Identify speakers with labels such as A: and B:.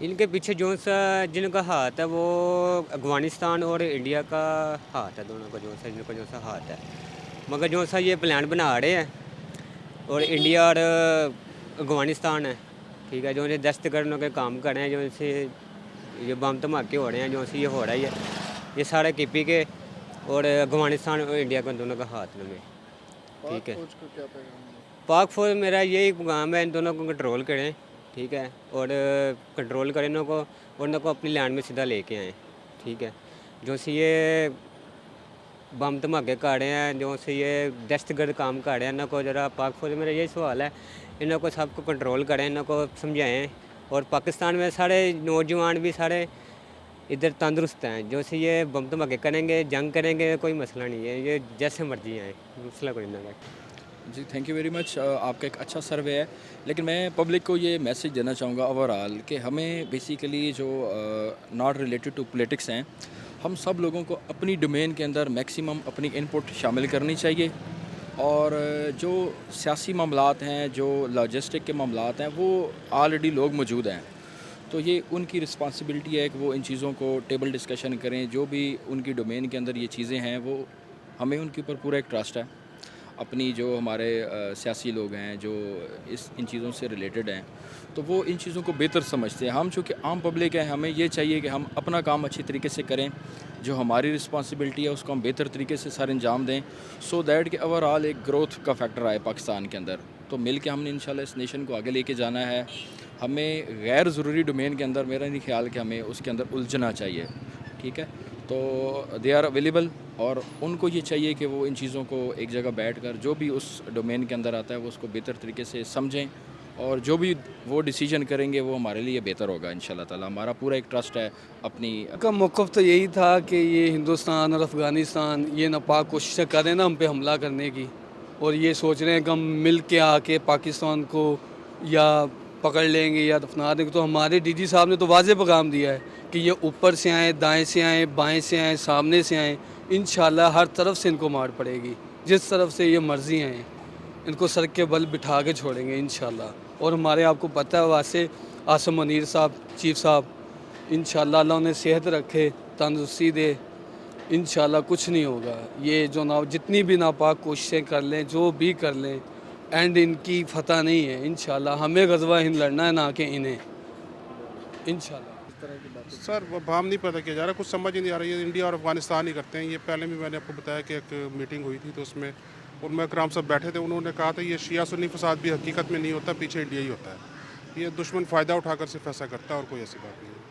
A: ان کے پیچھے جو سا جن کا ہاتھ ہے وہ افغانستان اور انڈیا کا ہاتھ ہے، دونوں کا جو سا جن کا جو سا ہاتھ ہے، مگر جو سا یہ پلان بنا رہے ہیں اور انڈیا اور افغانستان ہے، ٹھیک ہے، جو یہ دہشت گردوں کے کام کر رہے ہیں، جو سے یہ بم دھماکے ہو رہے ہیں، جو سے یہ ہو رہا ہے یہ سارے کے پی کے اور افغانستان اور انڈیا کا دونوں کا ہاتھ میں، ٹھیک ہے۔
B: فوج کا کیا پیغام ہے؟
A: پاک فوج میرا یہی پیغام ہے، ان دونوں کو کنٹرول کریں، ٹھیک ہے، اور کنٹرول کریں انہوں کو، اور ان کو اپنی لینڈ میں سیدھا لے کے آئیں، ٹھیک ہے۔ جو سے یہ بم دھماکے کر رہے ہیں، جو سے یہ دہشت گرد کام کر رہے ہیں، انہوں کو ذرا پاک فوج میرا یہی سوال ہے، انہوں کو سب کو کنٹرول کریں، انہوں کو سمجھائیں، اور پاکستان میں سارے نوجوان بھی سارے ادھر تندرست ہیں، جو سے یہ بم دھماکے کریں گے، جنگ کریں گے، کوئی مسئلہ نہیں ہے، یہ جیسے مرضی آئیں، مسئلہ کوئی نہیں ہے۔
B: جی تھینک یو ویری مچ، آپ کا ایک اچھا سروے ہے، لیکن میں پبلک کو یہ میسج دینا چاہوں گا اوورآل کہ ہمیں بیسیکلی جو ناٹ ریلیٹڈ ٹو پولیٹکس ہیں، ہم سب لوگوں کو اپنی ڈومین کے اندر میکسیمم اپنی انپٹ شامل کرنی چاہیے، اور جو سیاسی معاملات ہیں، جو لاجسٹک کے معاملات ہیں، وہ آلریڈی لوگ موجود ہیں، تو یہ ان کی رسپانسبلٹی ہے کہ وہ ان چیزوں کو ٹیبل ڈسکشن کریں، جو بھی ان کی ڈومین کے اندر یہ چیزیں ہیں، وہ ہمیں ان کے اوپر پورا ایک ٹرسٹ ہے۔ اپنی جو ہمارے سیاسی لوگ ہیں جو ان چیزوں سے ریلیٹڈ ہیں، تو وہ ان چیزوں کو بہتر سمجھتے ہیں۔ ہم چونکہ عام پبلک ہیں، ہمیں یہ چاہیے کہ ہم اپنا کام اچھی طریقے سے کریں، جو ہماری رسپانسبلٹی ہے اس کو ہم بہتر طریقے سے سر انجام دیں، سو دیٹ کہ اوورآل ایک گروتھ کا فیکٹر آئے پاکستان کے اندر۔ تو مل کے ہم نے انشاءاللہ اس نیشن کو آگے لے کے جانا ہے۔ ہمیں غیر ضروری ڈومین کے اندر میرا نہیں خیال کہ ہمیں اس کے اندر الجھنا چاہیے، ٹھیک ہے۔ تو دے آر اویلیبل، اور ان کو یہ چاہیے کہ وہ ان چیزوں کو ایک جگہ بیٹھ کر جو بھی اس ڈومین کے اندر آتا ہے وہ اس کو بہتر طریقے سے سمجھیں، اور جو بھی وہ ڈیسیجن کریں گے وہ ہمارے لیے بہتر ہوگا انشاءاللہ تعالی۔ ہمارا پورا ایک ٹرسٹ ہے اپنی
C: کا موقف تو یہی تھا کہ یہ ہندوستان اور افغانستان یہ ناپاک کوششیں کر رہے ہیں نا ہم پہ حملہ کرنے کی، اور یہ سوچ رہے ہیں کہ ہم مل کے آ کے پاکستان کو یا پکڑ لیں گے یا دفنا دیں گے، تو ہمارے ڈی جی صاحب نے تو واضح پیغام دیا ہے کہ یہ اوپر سے آئیں، دائیں سے آئیں، بائیں سے آئیں، سامنے سے آئیں، انشاءاللہ ہر طرف سے ان کو مار پڑے گی، جس طرف سے یہ مرضی آئیں ان کو سر کے بل بٹھا کے چھوڑیں گے انشاءاللہ۔ اور ہمارے آپ کو پتہ ہے واسطے عاصم منیر صاحب چیف صاحب، انشاءاللہ اللہ انہیں صحت رکھے، تندرستی دے، انشاءاللہ کچھ نہیں ہوگا۔ یہ جو جتنی بھی ناپاک کوششیں کر لیں، جو بھی کر لیں، اینڈ ان کی فتح نہیں ہے انشاءاللہ۔ ہمیں غزوہ ہند لڑنا ہے، نہ کہ انہیں، انشاءاللہ۔
D: سر وہ بام نہیں پیدا کیا جا رہا، کچھ سمجھ ہی نہیں آ رہی ہے، انڈیا اور افغانستان ہی کرتے ہیں یہ۔ پہلے بھی میں نے آپ کو بتایا کہ ایک میٹنگ ہوئی تھی تو اس میں علماء کرام سب بیٹھے تھے، انہوں نے کہا تھا یہ شیعہ سنی فساد بھی حقیقت میں نہیں ہوتا، پیچھے انڈیا ہی ہوتا ہے، یہ دشمن فائدہ اٹھا کر صرف ایسا کرتا ہے اور کوئی ایسی بات نہیں ہے۔